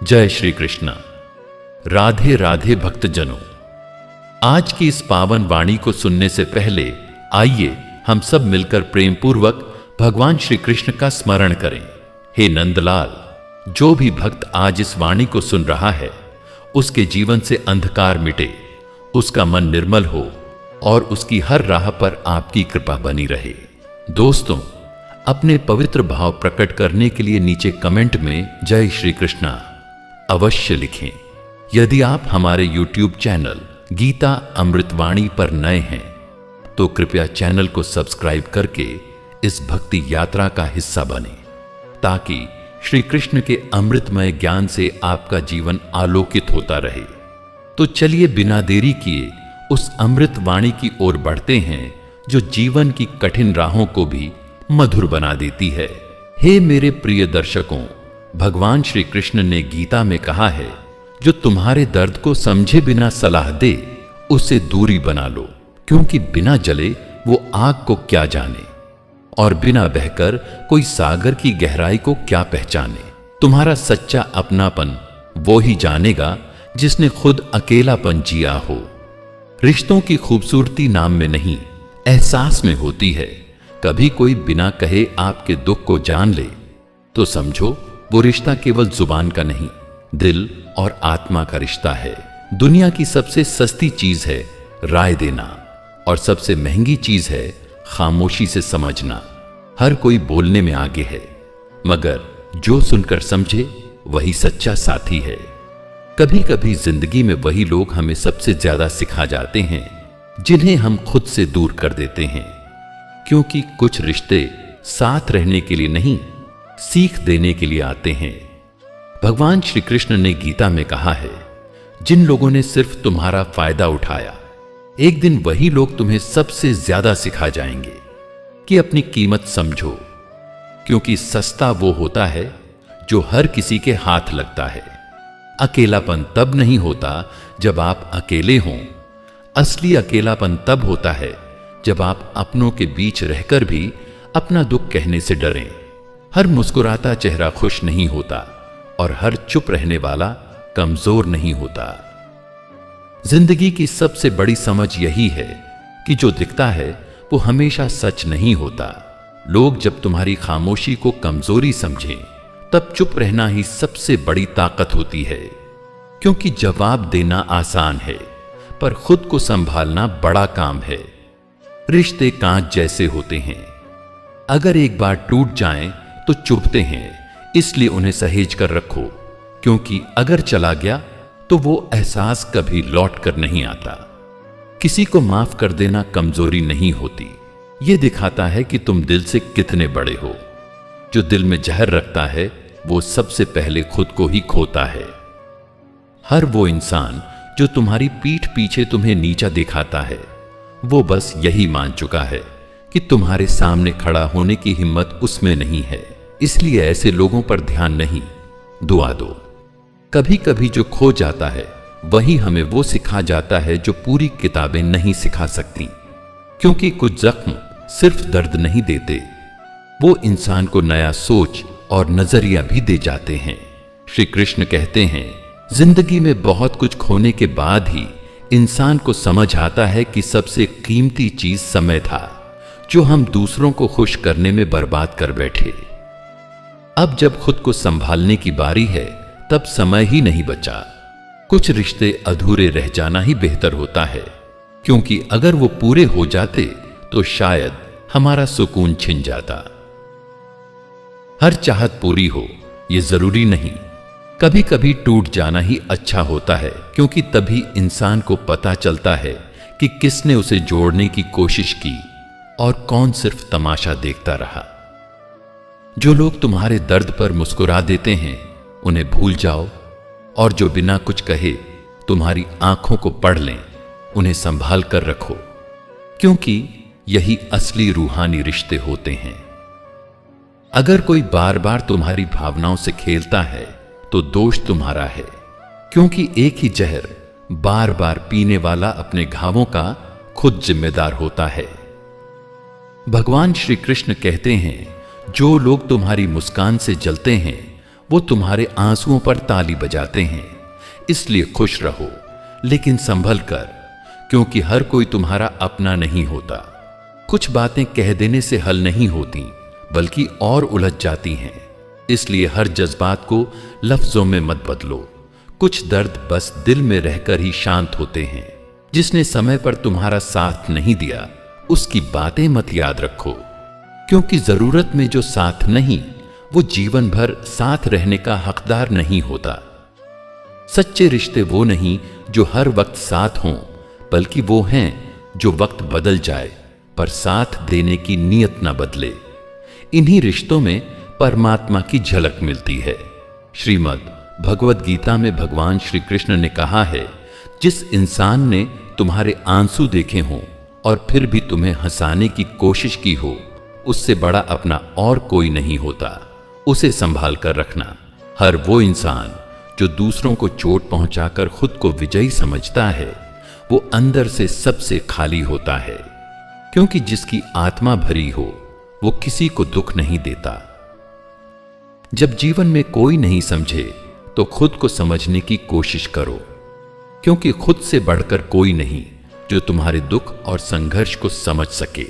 जय श्री कृष्ण। राधे राधे भक्तजनों, आज की इस पावन वाणी को सुनने से पहले आइए हम सब मिलकर प्रेम पूर्वक भगवान श्री कृष्ण का स्मरण करें। हे नंदलाल, जो भी भक्त आज इस वाणी को सुन रहा है उसके जीवन से अंधकार मिटे, उसका मन निर्मल हो और उसकी हर राह पर आपकी कृपा बनी रहे। दोस्तों, अपने पवित्र भाव प्रकट करने के लिए नीचे कमेंट में जय श्री कृष्णा अवश्य लिखें। यदि आप हमारे YouTube चैनल गीता अमृतवाणी पर नए हैं तो कृपया चैनल को सब्सक्राइब करके इस भक्ति यात्रा का हिस्सा बने, ताकि श्री कृष्ण के अमृतमय ज्ञान से आपका जीवन आलोकित होता रहे। तो चलिए बिना देरी किए उस अमृत वाणी की ओर बढ़ते हैं जो जीवन की कठिन राहों को भी मधुर बना देती है। हे मेरे प्रिय दर्शकों, भगवान श्री कृष्ण ने गीता में कहा है, जो तुम्हारे दर्द को समझे बिना सलाह दे उससे दूरी बना लो, क्योंकि बिना जले वो आग को क्या जाने और बिना बहकर कोई सागर की गहराई को क्या पहचाने। तुम्हारा सच्चा अपनापन वो ही जानेगा जिसने खुद अकेलापन जिया हो। रिश्तों की खूबसूरती नाम में नहीं, एहसास में होती है। कभी कोई बिना कहे आपके दुख को जान ले तो समझो वो रिश्ता केवल जुबान का नहीं, दिल और आत्मा का रिश्ता है। दुनिया की सबसे सस्ती चीज है राय देना और सबसे महंगी चीज है खामोशी से समझना। हर कोई बोलने में आगे है, मगर जो सुनकर समझे वही सच्चा साथी है। कभी कभी जिंदगी में वही लोग हमें सबसे ज्यादा सिखा जाते हैं जिन्हें हम खुद से दूर कर देते हैं, क्योंकि कुछ रिश्ते साथ रहने के लिए नहीं, सीख देने के लिए आते हैं। भगवान श्री कृष्ण ने गीता में कहा है, जिन लोगों ने सिर्फ तुम्हारा फायदा उठाया, एक दिन वही लोग तुम्हें सबसे ज्यादा सिखा जाएंगे कि अपनी कीमत समझो, क्योंकि सस्ता वो होता है जो हर किसी के हाथ लगता है। अकेलापन तब नहीं होता जब आप अकेले हों। असली अकेलापन तब होता है जब आप अपनों के बीच रहकर भी अपना दुख कहने से डरें। हर मुस्कुराता चेहरा खुश नहीं होता और हर चुप रहने वाला कमजोर नहीं होता। जिंदगी की सबसे बड़ी समझ यही है कि जो दिखता है वो हमेशा सच नहीं होता। लोग जब तुम्हारी खामोशी को कमजोरी समझें, तब चुप रहना ही सबसे बड़ी ताकत होती है, क्योंकि जवाब देना आसान है पर खुद को संभालना बड़ा काम है। रिश्ते कांच जैसे होते हैं, अगर एक बार टूट जाएं तो चुभते हैं, इसलिए उन्हें सहेज कर रखो, क्योंकि अगर चला गया तो वो एहसास कभी लौट कर नहीं आता। किसी को माफ कर देना कमजोरी नहीं होती, ये दिखाता है कि तुम दिल से कितने बड़े हो। जो दिल में जहर रखता है वो सबसे पहले खुद को ही खोता है। हर वो इंसान जो तुम्हारी पीठ पीछे तुम्हें नीचा दिखाता है, वो बस यही मान चुका है कि तुम्हारे सामने खड़ा होने की हिम्मत उसमें नहीं है। इसलिए ऐसे लोगों पर ध्यान नहीं, दुआ दो। कभी कभी जो खो जाता है वही हमें वो सिखा जाता है जो पूरी किताबें नहीं सिखा सकती, क्योंकि कुछ जख्म सिर्फ दर्द नहीं देते, वो इंसान को नया सोच और नजरिया भी दे जाते हैं। श्री कृष्ण कहते हैं, जिंदगी में बहुत कुछ खोने के बाद ही इंसान को समझ आता है कि सबसे कीमती चीज समय था, जो हम दूसरों को खुश करने में बर्बाद कर बैठे। अब जब खुद को संभालने की बारी है, तब समय ही नहीं बचा। कुछ रिश्ते अधूरे रह जाना ही बेहतर होता है, क्योंकि अगर वो पूरे हो जाते तो शायद हमारा सुकून छिन जाता। हर चाहत पूरी हो ये जरूरी नहीं, कभी कभी टूट जाना ही अच्छा होता है, क्योंकि तभी इंसान को पता चलता है कि किसने उसे जोड़ने की कोशिश की और कौन सिर्फ तमाशा देखता रहा। जो लोग तुम्हारे दर्द पर मुस्कुरा देते हैं उन्हें भूल जाओ, और जो बिना कुछ कहे तुम्हारी आंखों को पढ़ लें उन्हें संभाल कर रखो, क्योंकि यही असली रूहानी रिश्ते होते हैं। अगर कोई बार बार तुम्हारी भावनाओं से खेलता है तो दोष तुम्हारा है, क्योंकि एक ही जहर बार बार पीने वाला अपने घावों का खुद जिम्मेदार होता है। भगवान श्री कृष्ण कहते हैं, जो लोग तुम्हारी मुस्कान से जलते हैं वो तुम्हारे आंसुओं पर ताली बजाते हैं। इसलिए खुश रहो, लेकिन संभल कर, क्योंकि हर कोई तुम्हारा अपना नहीं होता। कुछ बातें कह देने से हल नहीं होती, बल्कि और उलझ जाती हैं। इसलिए हर जज्बात को लफ्जों में मत बदलो। कुछ दर्द बस दिल में रहकर ही शांत होते हैं। जिसने समय पर तुम्हारा साथ नहीं दिया, उसकी बातें मत याद रखो, क्योंकि जरूरत में जो साथ नहीं, वो जीवन भर साथ रहने का हकदार नहीं होता। सच्चे रिश्ते वो नहीं जो हर वक्त साथ हों, बल्कि वो हैं जो वक्त बदल जाए पर साथ देने की नीयत न बदले। इन्हीं रिश्तों में परमात्मा की झलक मिलती है। श्रीमद् भगवद गीता में भगवान श्री कृष्ण ने कहा है, जिस इंसान ने तुम्हारे आंसू देखे हों और फिर भी तुम्हें हंसाने की कोशिश की हो, उससे बड़ा अपना और कोई नहीं होता। उसे संभाल कर रखना। हर वो इंसान जो दूसरों को चोट पहुंचाकर खुद को विजयी समझता है, वो अंदर से सबसे खाली होता है, क्योंकि जिसकी आत्मा भरी हो वो किसी को दुख नहीं देता। जब जीवन में कोई नहीं समझे तो खुद को समझने की कोशिश करो, क्योंकि खुद से बढ़कर कोई नहीं जो तुम्हारे दुख और संघर्ष को समझ सके।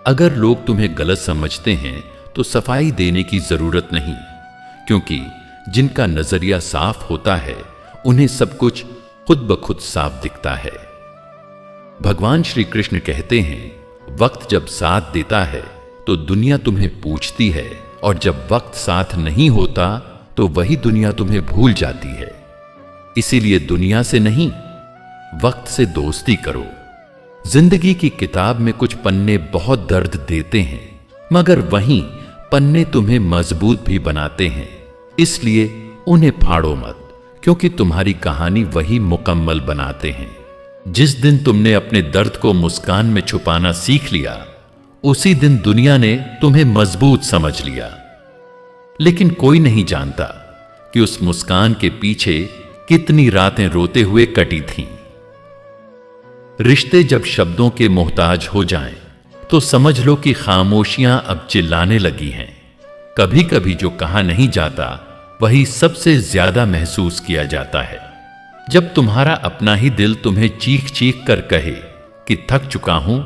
अगर लोग तुम्हें गलत समझते हैं तो सफाई देने की जरूरत नहीं, क्योंकि जिनका नजरिया साफ होता है उन्हें सब कुछ खुद ब खुद साफ दिखता है। भगवान श्री कृष्ण कहते हैं, वक्त जब साथ देता है तो दुनिया तुम्हें पूछती है, और जब वक्त साथ नहीं होता तो वही दुनिया तुम्हें भूल जाती है। इसीलिए दुनिया से नहीं, वक्त से दोस्ती करो। जिंदगी की किताब में कुछ पन्ने बहुत दर्द देते हैं, मगर वहीं पन्ने तुम्हें मजबूत भी बनाते हैं। इसलिए उन्हें फाड़ो मत, क्योंकि तुम्हारी कहानी वही मुकम्मल बनाते हैं। जिस दिन तुमने अपने दर्द को मुस्कान में छुपाना सीख लिया, उसी दिन दुनिया ने तुम्हें मजबूत समझ लिया। लेकिन कोई नहीं जानता कि उस मुस्कान के पीछे कितनी रातें रोते हुए कटी थीं। रिश्ते जब शब्दों के मोहताज हो जाएं, तो समझ लो कि खामोशियां अब चिल्लाने लगी हैं। कभी कभी जो कहा नहीं जाता, वही सबसे ज्यादा महसूस किया जाता है। जब तुम्हारा अपना ही दिल तुम्हें चीख चीख कर कहे कि थक चुका हूं,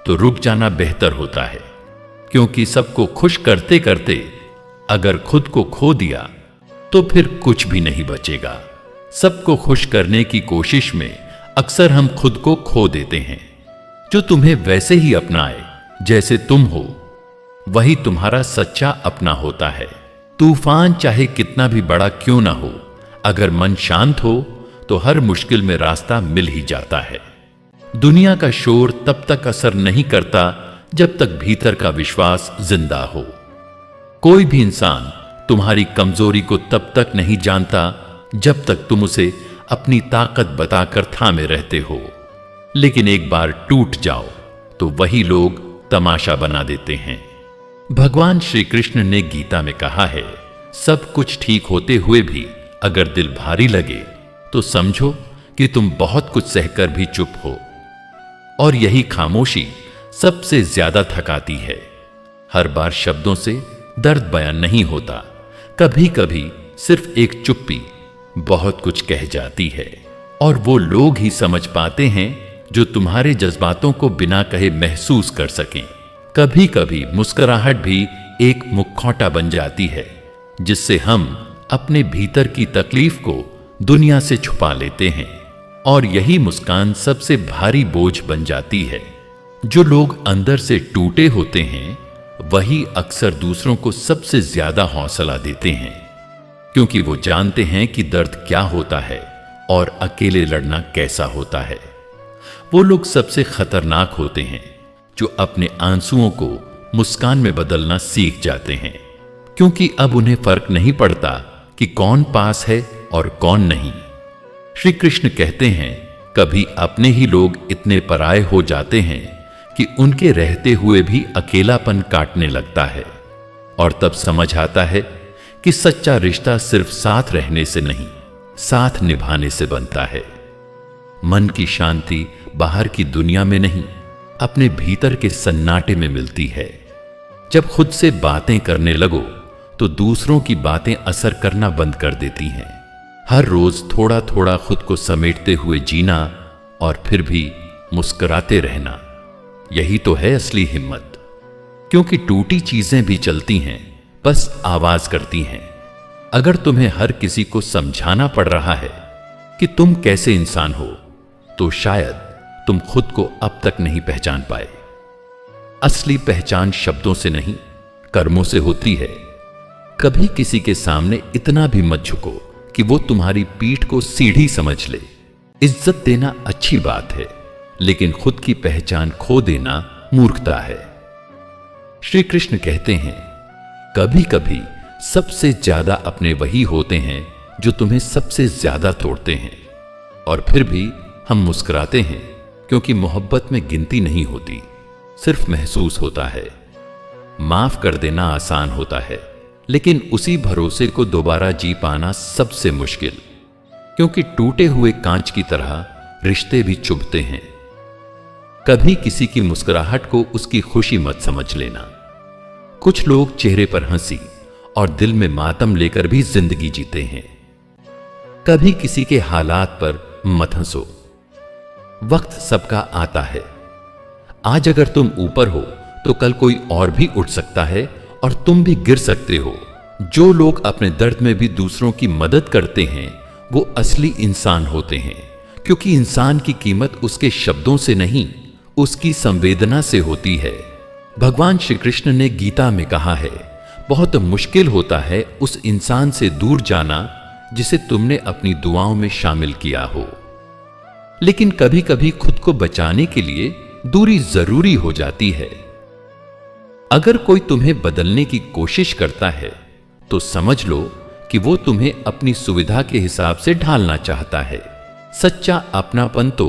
तो रुक जाना बेहतर होता है, क्योंकि सबको खुश करते करते अगर खुद को खो दिया तो फिर कुछ भी नहीं बचेगा। सबको खुश करने की कोशिश में अक्सर हम खुद को खो देते हैं। जो तुम्हें वैसे ही अपनाए जैसे तुम हो, वही तुम्हारा सच्चा अपना होता है। तूफान चाहे कितना भी बड़ा क्यों ना हो, अगर मन शांत हो तो हर मुश्किल में रास्ता मिल ही जाता है। दुनिया का शोर तब तक असर नहीं करता जब तक भीतर का विश्वास जिंदा हो। कोई भी इंसान तुम्हारी कमजोरी को तब तक नहीं जानता जब तक तुम उसे अपनी ताकत बताकर थामे रहते हो। लेकिन एक बार टूट जाओ तो वही लोग तमाशा बना देते हैं। भगवान श्री कृष्ण ने गीता में कहा है, सब कुछ ठीक होते हुए भी अगर दिल भारी लगे तो समझो कि तुम बहुत कुछ सहकर भी चुप हो, और यही खामोशी सबसे ज्यादा थकाती है। हर बार शब्दों से दर्द बयान नहीं होता, कभी कभी सिर्फ एक चुप्पी बहुत कुछ कह जाती है, और वो लोग ही समझ पाते हैं जो तुम्हारे जज्बातों को बिना कहे महसूस कर सकें। कभी कभी मुस्कुराहट भी एक मुखौटा बन जाती है, जिससे हम अपने भीतर की तकलीफ को दुनिया से छुपा लेते हैं, और यही मुस्कान सबसे भारी बोझ बन जाती है। जो लोग अंदर से टूटे होते हैं, वही अक्सर दूसरों को सबसे ज्यादा हौसला देते हैं, क्योंकि वो जानते हैं कि दर्द क्या होता है और अकेले लड़ना कैसा होता है। वो लोग सबसे खतरनाक होते हैं जो अपने आंसुओं को मुस्कान में बदलना सीख जाते हैं, क्योंकि अब उन्हें फर्क नहीं पड़ता कि कौन पास है और कौन नहीं। श्री कृष्ण कहते हैं, कभी अपने ही लोग इतने पराये हो जाते हैं कि उनके रहते हुए भी अकेलापन काटने लगता है, और तब समझ आता है कि सच्चा रिश्ता सिर्फ साथ रहने से नहीं, साथ निभाने से बनता है। मन की शांति बाहर की दुनिया में नहीं, अपने भीतर के सन्नाटे में मिलती है। जब खुद से बातें करने लगो तो दूसरों की बातें असर करना बंद कर देती हैं। हर रोज थोड़ा थोड़ा खुद को समेटते हुए जीना और फिर भी मुस्कुराते रहना, यही तो है असली हिम्मत। क्योंकि टूटी चीजें भी चलती हैं, बस आवाज करती हैं। अगर तुम्हें हर किसी को समझाना पड़ रहा है कि तुम कैसे इंसान हो, तो शायद तुम खुद को अब तक नहीं पहचान पाए। असली पहचान शब्दों से नहीं, कर्मों से होती है। कभी किसी के सामने इतना भी मत झुको कि वो तुम्हारी पीठ को सीढ़ी समझ ले। इज्जत देना अच्छी बात है, लेकिन खुद की पहचान खो देना मूर्खता है। श्री कृष्ण कहते हैं, कभी कभी सबसे ज्यादा अपने वही होते हैं जो तुम्हें सबसे ज्यादा तोड़ते हैं, और फिर भी हम मुस्कुराते हैं, क्योंकि मोहब्बत में गिनती नहीं होती, सिर्फ महसूस होता है। माफ कर देना आसान होता है, लेकिन उसी भरोसे को दोबारा जी पाना सबसे मुश्किल, क्योंकि टूटे हुए कांच की तरह रिश्ते भी चुभते हैं। कभी किसी की मुस्कुराहट को उसकी खुशी मत समझ लेना। कुछ लोग चेहरे पर हंसी और दिल में मातम लेकर भी जिंदगी जीते हैं। कभी किसी के हालात पर मत हंसो। वक्त सबका आता है। आज अगर तुम ऊपर हो तो कल कोई और भी उठ सकता है और तुम भी गिर सकते हो। जो लोग अपने दर्द में भी दूसरों की मदद करते हैं, वो असली इंसान होते हैं, क्योंकि इंसान की कीमत उसके शब्दों से नहीं, उसकी संवेदना से होती है। भगवान श्री कृष्ण ने गीता में कहा है, बहुत मुश्किल होता है उस इंसान से दूर जाना जिसे तुमने अपनी दुआओं में शामिल किया हो। लेकिन कभी कभी खुद को बचाने के लिए दूरी जरूरी हो जाती है। अगर कोई तुम्हें बदलने की कोशिश करता है, तो समझ लो कि वो तुम्हें अपनी सुविधा के हिसाब से ढालना चाहता है। सच्चा अपनापन तो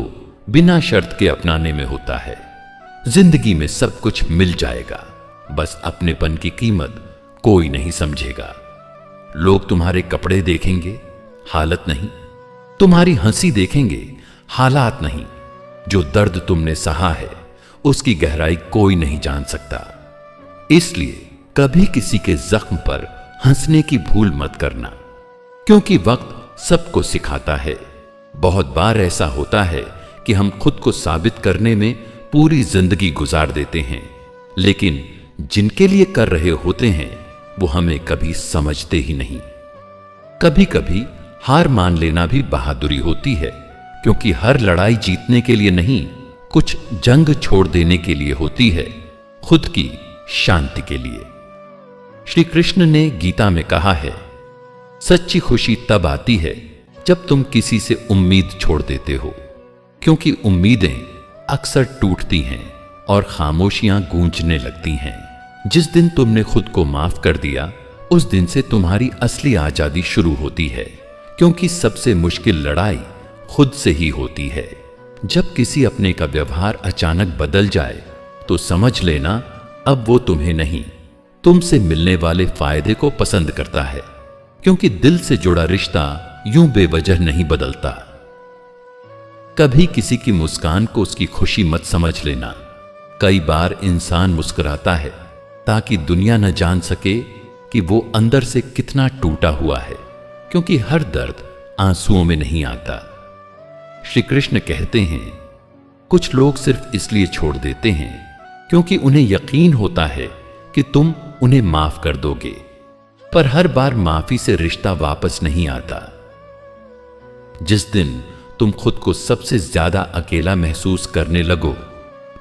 बिना शर्त के अपनाने में होता है। जिंदगी में सब कुछ मिल जाएगा, बस अपनेपन की कीमत कोई नहीं समझेगा। लोग तुम्हारे कपड़े देखेंगे, हालत नहीं। तुम्हारी हंसी देखेंगे, हालात नहीं। जो दर्द तुमने सहा है, उसकी गहराई कोई नहीं जान सकता। इसलिए कभी किसी के जख्म पर हंसने की भूल मत करना, क्योंकि वक्त सबको सिखाता है। बहुत बार ऐसा होता है कि हम खुद को साबित करने में पूरी जिंदगी गुजार देते हैं, लेकिन जिनके लिए कर रहे होते हैं वो हमें कभी समझते ही नहीं। कभी कभी हार मान लेना भी बहादुरी होती है, क्योंकि हर लड़ाई जीतने के लिए नहीं, कुछ जंग छोड़ देने के लिए होती है, खुद की शांति के लिए। श्री कृष्ण ने गीता में कहा है, सच्ची खुशी तब आती है जब तुम किसी से उम्मीद छोड़ देते हो, क्योंकि उम्मीदें अक्सर टूटती हैं और खामोशियां गूंजने लगती हैं। जिस दिन तुमने खुद को माफ कर दिया, उस दिन से तुम्हारी असली आजादी शुरू होती है, क्योंकि सबसे मुश्किल लड़ाई खुद से ही होती है। जब किसी अपने का व्यवहार अचानक बदल जाए, तो समझ लेना अब वो तुम्हें नहीं, तुमसे मिलने वाले फायदे को पसंद करता है, क्योंकि दिल से जुड़ा रिश्ता यूं बेवजह नहीं बदलता। कभी किसी की मुस्कान को उसकी खुशी मत समझ लेना। कई बार इंसान मुस्कुराता है ताकि दुनिया न जान सके कि वो अंदर से कितना टूटा हुआ है, क्योंकि हर दर्द आंसुओं में नहीं आता। श्री कृष्ण कहते हैं, कुछ लोग सिर्फ इसलिए छोड़ देते हैं क्योंकि उन्हें यकीन होता है कि तुम उन्हें माफ कर दोगे, पर हर बार माफी से रिश्ता वापस नहीं आता। जिस दिन तुम खुद को सबसे ज्यादा अकेला महसूस करने लगो,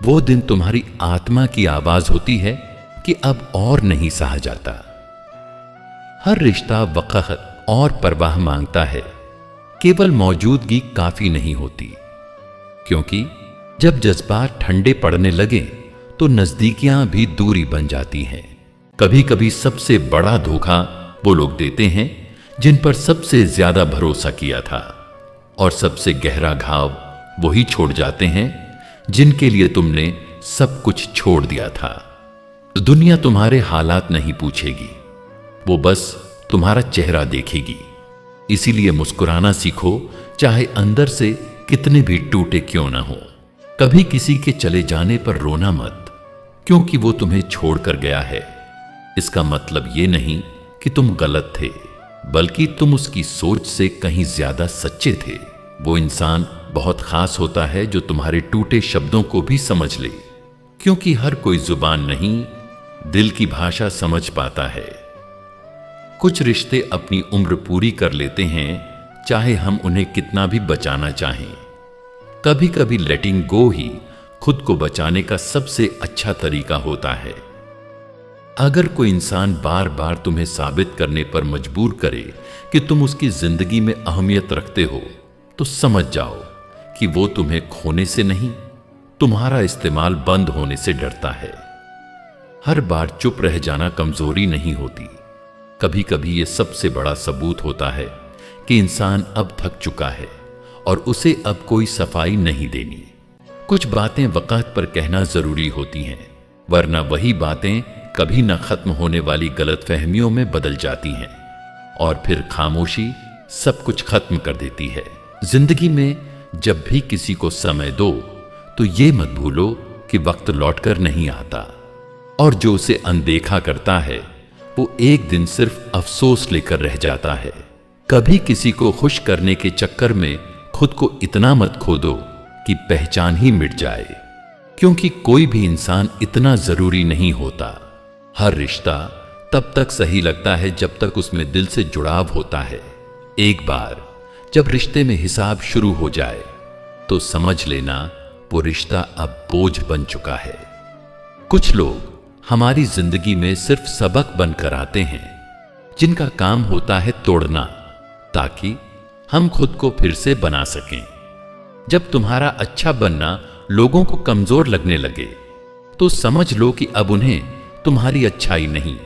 वो दिन तुम्हारी आत्मा की आवाज होती है कि अब और नहीं सहा जाता। हर रिश्ता वक़्त और परवाह मांगता है, केवल मौजूदगी काफी नहीं होती, क्योंकि जब जज्बात ठंडे पड़ने लगे तो नजदीकियां भी दूरी बन जाती हैं। कभी कभी सबसे बड़ा धोखा वो लोग देते हैं जिन पर सबसे ज्यादा भरोसा किया था, और सबसे गहरा घाव वही छोड़ जाते हैं जिनके लिए तुमने सब कुछ छोड़ दिया था। दुनिया तुम्हारे हालात नहीं पूछेगी, वो बस तुम्हारा चेहरा देखेगी। इसीलिए मुस्कुराना सीखो, चाहे अंदर से कितने भी टूटे क्यों ना हो। कभी किसी के चले जाने पर रोना मत, क्योंकि वो तुम्हें छोड़कर गया है। इसका मतलब ये नहीं कि तुम गलत थे, बल्कि तुम उसकी सोच से कहीं ज्यादा सच्चे थे। वो इंसान बहुत खास होता है जो तुम्हारे टूटे शब्दों को भी समझ ले, क्योंकि हर कोई जुबान नहीं, दिल की भाषा समझ पाता है। कुछ रिश्ते अपनी उम्र पूरी कर लेते हैं, चाहे हम उन्हें कितना भी बचाना चाहें। कभी कभी लेटिंग गो ही खुद को बचाने का सबसे अच्छा तरीका होता है। अगर कोई इंसान बार बार तुम्हें साबित करने पर मजबूर करे कि तुम उसकी जिंदगी में अहमियत रखते हो, तो समझ जाओ कि वो तुम्हें खोने से नहीं, तुम्हारा इस्तेमाल बंद होने से डरता है। हर बार चुप रह जाना कमजोरी नहीं होती, कभी कभी ये सबसे बड़ा सबूत होता है कि इंसान अब थक चुका है और उसे अब कोई सफाई नहीं देनी। कुछ बातें वक़्त पर कहना जरूरी होती हैं, वरना वही बातें कभी न खत्म होने वाली गलतफहमियों में बदल जाती हैं और फिर खामोशी सब कुछ खत्म कर देती है। जिंदगी में जब भी किसी को समय दो तो ये मत भूलो कि वक्त लौटकर नहीं आता, और जो उसे अनदेखा करता है वो एक दिन सिर्फ अफसोस लेकर रह जाता है। कभी किसी को खुश करने के चक्कर में खुद को इतना मत खो दो कि पहचान ही मिट जाए, क्योंकि कोई भी इंसान इतना जरूरी नहीं होता। हर रिश्ता तब तक सही लगता है जब तक उसमें दिल से जुड़ाव होता है। एक बार जब रिश्ते में हिसाब शुरू हो जाए तो समझ लेना वो रिश्ता अब बोझ बन चुका है। कुछ लोग हमारी जिंदगी में सिर्फ सबक बनकर आते हैं, जिनका काम होता है तोड़ना, ताकि हम खुद को फिर से बना सकें। जब तुम्हारा अच्छा बनना लोगों को कमजोर लगने लगे तो समझ लो कि अब उन्हें तुम्हारी अच्छाई नहीं,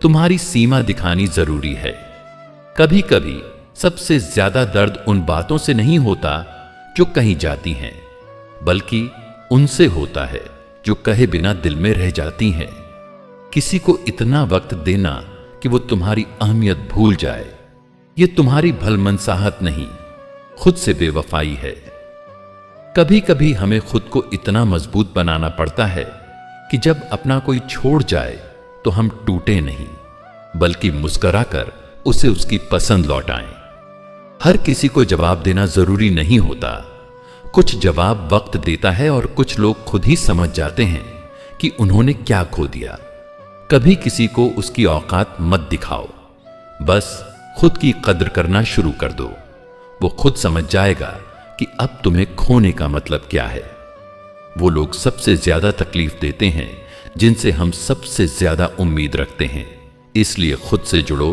तुम्हारी सीमा दिखानी जरूरी है। कभी कभी सबसे ज्यादा दर्द उन बातों से नहीं होता जो कही जाती हैं, बल्कि उनसे होता है जो कहे बिना दिल में रह जाती हैं। किसी को इतना वक्त देना कि वो तुम्हारी अहमियत भूल जाए, ये तुम्हारी भलमनसाहत नहीं, खुद से बेवफाई है। कभी कभी हमें खुद को इतना मजबूत बनाना पड़ता है कि जब अपना कोई छोड़ जाए तो हम टूटे नहीं, बल्कि मुस्कुराकर उसे उसकी पसंद लौटाएं। हर किसी को जवाब देना जरूरी नहीं होता, कुछ जवाब वक्त देता है और कुछ लोग खुद ही समझ जाते हैं कि उन्होंने क्या खो दिया। कभी किसी को उसकी औकात मत दिखाओ, बस खुद की कद्र करना शुरू कर दो। वो खुद समझ जाएगा कि अब तुम्हें खोने का मतलब क्या है। वो लोग सबसे ज्यादा तकलीफ देते हैं जिनसे हम सबसे ज्यादा उम्मीद रखते हैं। इसलिए खुद से जुड़ो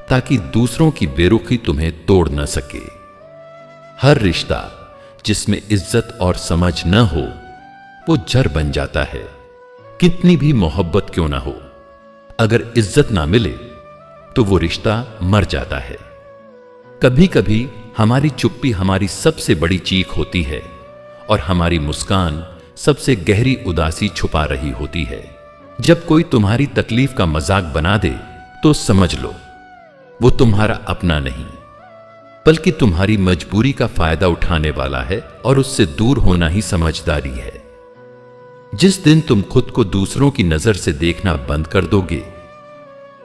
ताकि दूसरों की बेरुखी तुम्हें तोड़ न सके। हर रिश्ता जिसमें इज्जत और समझ न हो वो जड़ बन जाता है, कितनी भी मोहब्बत क्यों ना हो। अगर इज्जत ना मिले तो वो रिश्ता मर जाता है। कभी कभी हमारी चुप्पी हमारी सबसे बड़ी चीख होती है और हमारी मुस्कान सबसे गहरी उदासी छुपा रही होती है। जब कोई तुम्हारी तकलीफ का मजाक बना दे तो समझ लो वो तुम्हारा अपना नहीं, बल्कि तुम्हारी मजबूरी का फायदा उठाने वाला है, और उससे दूर होना ही समझदारी है। जिस दिन तुम खुद को दूसरों की नजर से देखना बंद कर दोगे,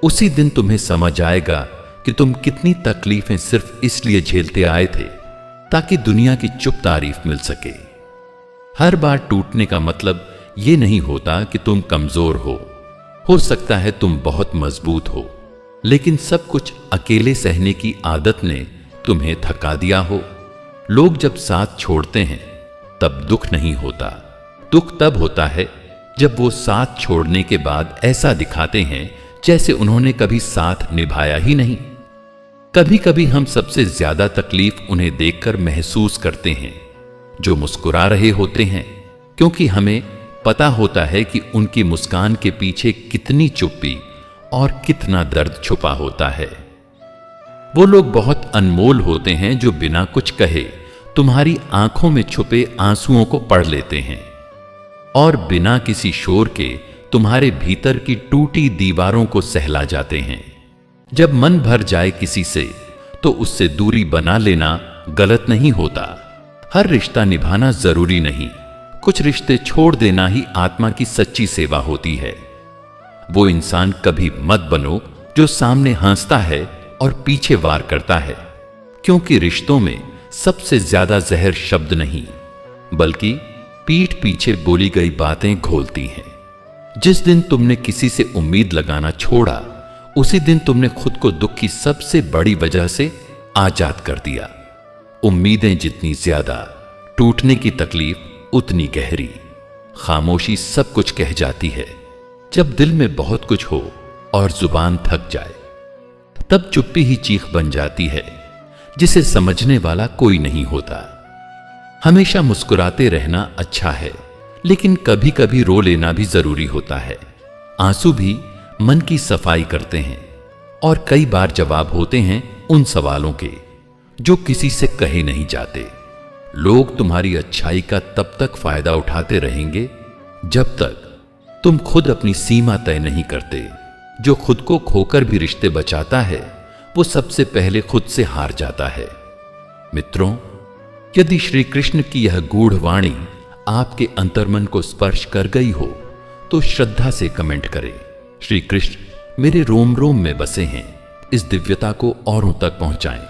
उसी दिन तुम्हें समझ आएगा कि तुम कितनी तकलीफें सिर्फ इसलिए झेलते आए थे ताकि दुनिया की चुप तारीफ मिल सके। हर बार टूटने का मतलब यह नहीं होता कि तुम कमजोर हो सकता है तुम बहुत मजबूत हो, लेकिन सब कुछ अकेले सहने की आदत ने तुम्हें थका दिया हो। लोग जब साथ छोड़ते हैं तब दुख नहीं होता, दुख तब होता है जब वो साथ छोड़ने के बाद ऐसा दिखाते हैं जैसे उन्होंने कभी साथ निभाया ही नहीं। कभी कभी हम सबसे ज्यादा तकलीफ उन्हें देखकर महसूस करते हैं जो मुस्कुरा रहे होते हैं, क्योंकि हमें पता होता है कि उनकी मुस्कान के पीछे कितनी चुप्पी और कितना दर्द छुपा होता है। वो लोग बहुत अनमोल होते हैं जो बिना कुछ कहे तुम्हारी आंखों में छुपे आंसुओं को पढ़ लेते हैं और बिना किसी शोर के तुम्हारे भीतर की टूटी दीवारों को सहला जाते हैं। जब मन भर जाए किसी से तो उससे दूरी बना लेना गलत नहीं होता। हर रिश्ता निभाना जरूरी नहीं, कुछ रिश्ते छोड़ देना ही आत्मा की सच्ची सेवा होती है। वो इंसान कभी मत बनो जो सामने हंसता है और पीछे वार करता है, क्योंकि रिश्तों में सबसे ज्यादा जहर शब्द नहीं बल्कि पीठ पीछे बोली गई बातें घोलती हैं। जिस दिन तुमने किसी से उम्मीद लगाना छोड़ा, उसी दिन तुमने खुद को दुख की सबसे बड़ी वजह से आजाद कर दिया। उम्मीदें जितनी ज्यादा, टूटने की तकलीफ उतनी गहरी। खामोशी सब कुछ कह जाती है। जब दिल में बहुत कुछ हो और जुबान थक जाए, तब चुप्पी ही चीख बन जाती है, जिसे समझने वाला कोई नहीं होता। हमेशा मुस्कुराते रहना अच्छा है, लेकिन कभी कभी रो लेना भी जरूरी होता है। आंसू भी मन की सफाई करते हैं और कई बार जवाब होते हैं उन सवालों के जो किसी से कहे नहीं जाते। लोग तुम्हारी अच्छाई का तब तक फायदा उठाते रहेंगे जब तक तुम खुद अपनी सीमा तय नहीं करते। जो खुद को खोकर भी रिश्ते बचाता है, वो सबसे पहले खुद से हार जाता है। मित्रों, यदि श्री कृष्ण की यह गूढ़ वाणी आपके अंतर्मन को स्पर्श कर गई हो, तो श्रद्धा से कमेंट करें, श्री कृष्ण मेरे रोम रोम में बसे हैं। इस दिव्यता को औरों तक पहुंचाएं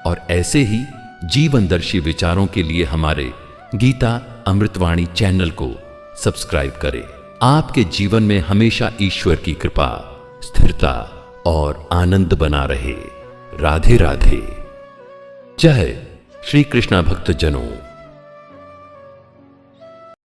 और ऐसे ही जीवनदर्शी विचारों के लिए हमारे गीता अमृतवाणी चैनल को सब्सक्राइब करें। आपके जीवन में हमेशा ईश्वर की कृपा, स्थिरता और आनंद बना रहे। राधे राधे। जय श्री कृष्ण भक्तजनों।